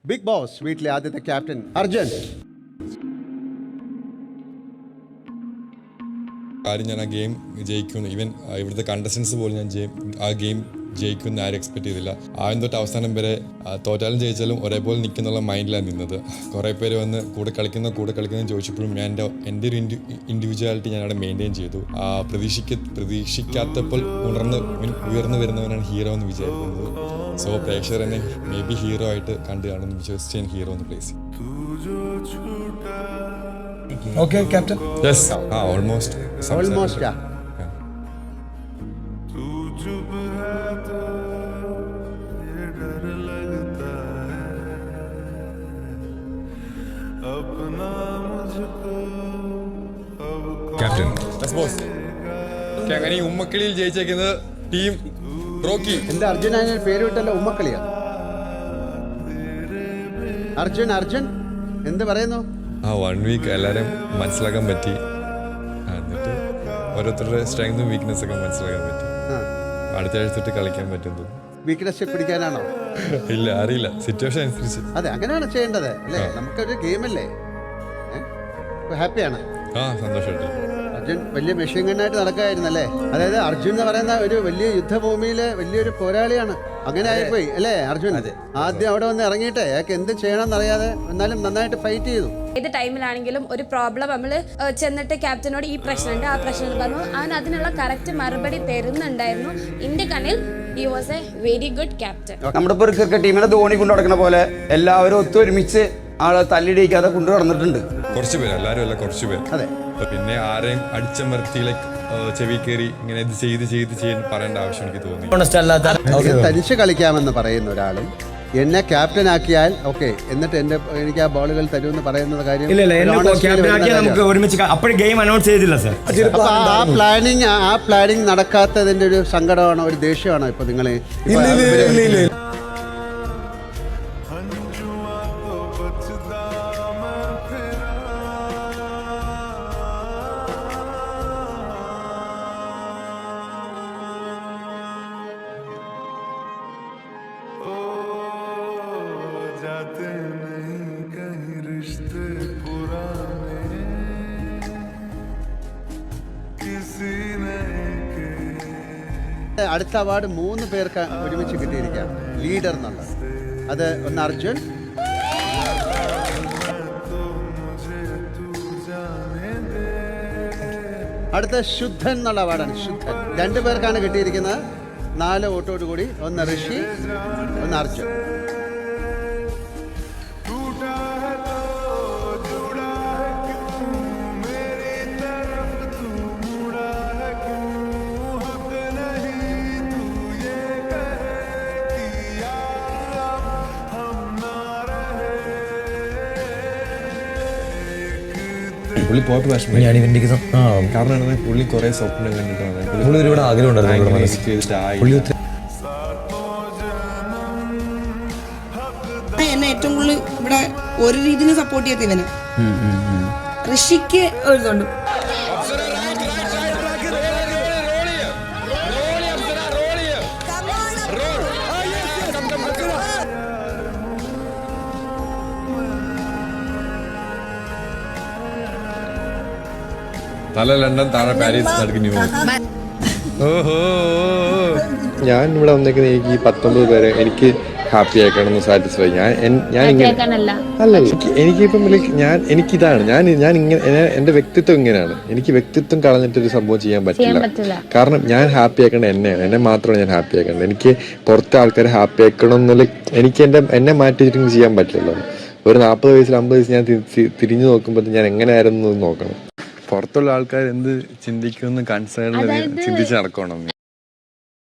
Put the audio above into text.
Big boss വീട്ടിലെ ആദ്യത്തെ captain Arjun. കാര്യം ഞാൻ ആ ഗെയിം ജയിക്കുന്നു, ഈവൻ ഇവിടുത്തെ കണ്ടസ്റ്റൻസ് പോലും ഞാൻ ആ ഗെയിം ജയിക്കുമെന്ന് ആരും എക്സ്പെക്ട് ചെയ്തില്ല. ആദ്യം തൊട്ട് അവസാനം വരെ തോറ്റാലും ജയിച്ചാലും ഒരേപോലെ നിൽക്കുന്നുള്ള മൈൻഡിലാണ് നിന്നത്. കുറേ പേര് വന്ന് കൂടെ കളിക്കുന്ന ചോദിച്ചപ്പോഴും ഞാൻ എൻ്റെ ഒരു ഇൻഡിവിജ്വാലിറ്റി ഞാൻ അവിടെ മെയിൻറ്റെയിൻ ചെയ്തു. പ്രതീക്ഷിക്കാത്തപ്പോൾ ഉയർന്നു വരുന്നവനാണ് ഹീറോ എന്ന് വിചാരിക്കുന്നത്. സോ പ്രേക്ഷകർ എന്നെ മേ ബി ഹീറോ ആയിട്ട് കണ്ടു കാണുമെന്ന് വിശ്വസിച്ച് ഞാൻ ഹീറോ എന്ന് പ്ലേസ് ചെയ്യും. Okay, Captain. Yes, almost. Almost, yeah. Captain. Yes, boss. അങ്ങനെ ഈ ഉമ്മക്കിളിയിൽ ജയിച്ചേക്കുന്നത് ടീം റോക്കി. എന്റെ അർജുൻ അതിനൊരു പേര് വിട്ടല്ലോ, ഉമ്മക്കളിയാ. അർജുൻ എന്ത് പറയുന്നു? 1 വീക്ക് എല്ലാവരും മനസ്സിലാക്കാൻ പറ്റി. എന്നിട്ട് ഓരോരുത്തരുടെ സ്ട്രെങ്തും വീക്ക്നെസ് ഒക്കെ മനസ്സിലാക്കാൻ പറ്റി. അടുത്ത ആഴ്ച തൊട്ട് കളിക്കാൻ പറ്റും. വീക്ക്നെസ് പിടിക്കാനാണോ? ഇല്ല, അറിയില്ല, സിറ്റുവേഷൻ അനുസരിച്ച്. അതെ, അങ്ങനെയാണ് ചെയ്യേണ്ടത് അല്ലേ? നമുക്കൊരു ഗെയിമല്ലേ. ഹാപ്പിയാണ്. സന്തോഷമായിട്ട്. അർജുൻ വലിയ മെഷീൻ ഗണ്ണായിട്ട് നടക്കുകയായിരുന്നല്ലേ? അതായത് അർജുൻ എന്ന് പറയുന്ന ഒരു വലിയ യുദ്ധഭൂമിയിലെ വലിയൊരു പോരാളിയാണ്. അങ്ങനെ ആയിപ്പോയി അല്ലേ അർജുൻ? ആദ്യം അവിടെ വന്ന് ഇറങ്ങിയിട്ടേ അയാൾക്ക് എന്ത് ചെയ്യണമെന്ന് അറിയാതെ എന്നാലും നന്നായിട്ട് ഫൈറ്റ് ചെയ്തു. ഏത് ടൈമിലാണെങ്കിലും ഒരു പ്രോബ്ലം നമ്മൾ ചെന്നിട്ട് ക്യാപ്റ്റനോട് ഈ പ്രശ്നമുണ്ട് ആ പ്രശ്നം പറഞ്ഞു, അവൻ അതിനുള്ള കറക്റ്റ് മറുപടി തരുന്നുണ്ടായിരുന്നു. എന്റെ കണ്ണിൽ he was A very good captain. നമ്മുടെ ഇപ്പോൾ ഒരു ക്രിക്കറ്റ് ടീമിനെ ധോണി കൊണ്ടു നടക്കുന്ന പോലെ എല്ലാവരും ഒത്തൊരുമിച്ച് ആളെ തല്ലിടിക്കാതെ കൊണ്ടു നടന്നിട്ടുണ്ട്. കുറച്ച് പേര്, എല്ലാവരും അല്ല, കുറച്ച് പേര്. അതെ. പിന്നെ ആരെയും അടിച്ചമർത്തിയിലേക്ക് ചെവി കയറി ഇങ്ങനെ ഇത് ചെയ്ത് പറയേണ്ട ആവശ്യം എനിക്ക് തോന്നി. തനിച്ച് കളിക്കാമെന്ന് പറയുന്ന ഒരാളും എന്നെ ക്യാപ്റ്റൻ ആക്കിയാൽ ഓക്കെ, എന്നിട്ട് എനിക്ക് ആ ബോളുകൾ തരുമെന്ന് പറയുന്നത് കാര്യം ആ പ്ലാനിങ് നടക്കാത്തതിന്റെ ഒരു സങ്കടമാണോ, ഒരു ദേഷ്യമാണോ ഇപ്പൊ നിങ്ങളെ? അടുത്ത അവാർഡ് 3 പേർക്ക് ഒരുമിച്ച് കിട്ടിയിരിക്കുകയാണ്, ലീഡർ എന്നുള്ളത്. അത് ഒന്ന് അർജുൻ, അടുത്ത ശുദ്ധൻ എന്നുള്ള അവാർഡാണ്. ശുദ്ധൻ 2 പേർക്കാണ് കിട്ടിയിരിക്കുന്നത്, 4 വോട്ടോട് കൂടി. ഒന്ന് ഋഷി, ഒന്ന് അർജുൻ. പുള്ളി പോയപ്പോൾ വിഷമം. കാരണം പുള്ളി കുറെ സ്വപ്നം കണ്ടിട്ടാണ്. പുള്ളി ഒരുപാട് ആഗ്രഹം എന്നെ ഏറ്റവും കൂടുതൽ ഇവിടെ ഒരു രീതിയിൽ സപ്പോർട്ട് ചെയ്ത് ഇവന് ഋഷിക്ക് എഴുതുണ്ട്. തല ലണ്ടൻ, താഴെ പാരീസ്, നടുക്ക് ന്യൂയോർക്ക്. ഞാൻ ഇവിടെ വന്നേക്കുന്ന എനിക്ക് 19 പേരെ എനിക്ക് ഹാപ്പി ആക്കണം, സാറ്റിസ്ഫൈ. ഞാൻ എനിക്കിപ്പം എനിക്കിതാണ് ഞാൻ ഇങ്ങനെ, എൻ്റെ വ്യക്തിത്വം ഇങ്ങനെയാണ്. എനിക്ക് വ്യക്തിത്വം കളഞ്ഞിട്ടൊരു സംഭവം ചെയ്യാൻ പറ്റില്ല. കാരണം ഞാൻ ഹാപ്പി ആക്കേണ്ടത് എന്നെ മാത്രമാണ് ഞാൻ ഹാപ്പി ആക്കേണ്ടത്. എനിക്ക് പുറത്തെ ആൾക്കാരെ ഹാപ്പി ആക്കണം എന്നുള്ള എനിക്ക് എന്നെ മാറ്റി വെച്ചിട്ട് ചെയ്യാൻ പറ്റില്ലല്ലോ. ഒരു 40 വയസ്സിൽ 50 വയസ്സ് ഞാൻ തിരിഞ്ഞു നോക്കുമ്പോൾ ഞാൻ എങ്ങനെയായിരുന്നു നോക്കണം. പുറത്തുള്ള ആൾക്കാർ എന്ത് ചിന്തിക്കുമെന്ന് കൺസേൺ ചിന്തിച്ച് നടക്കണം.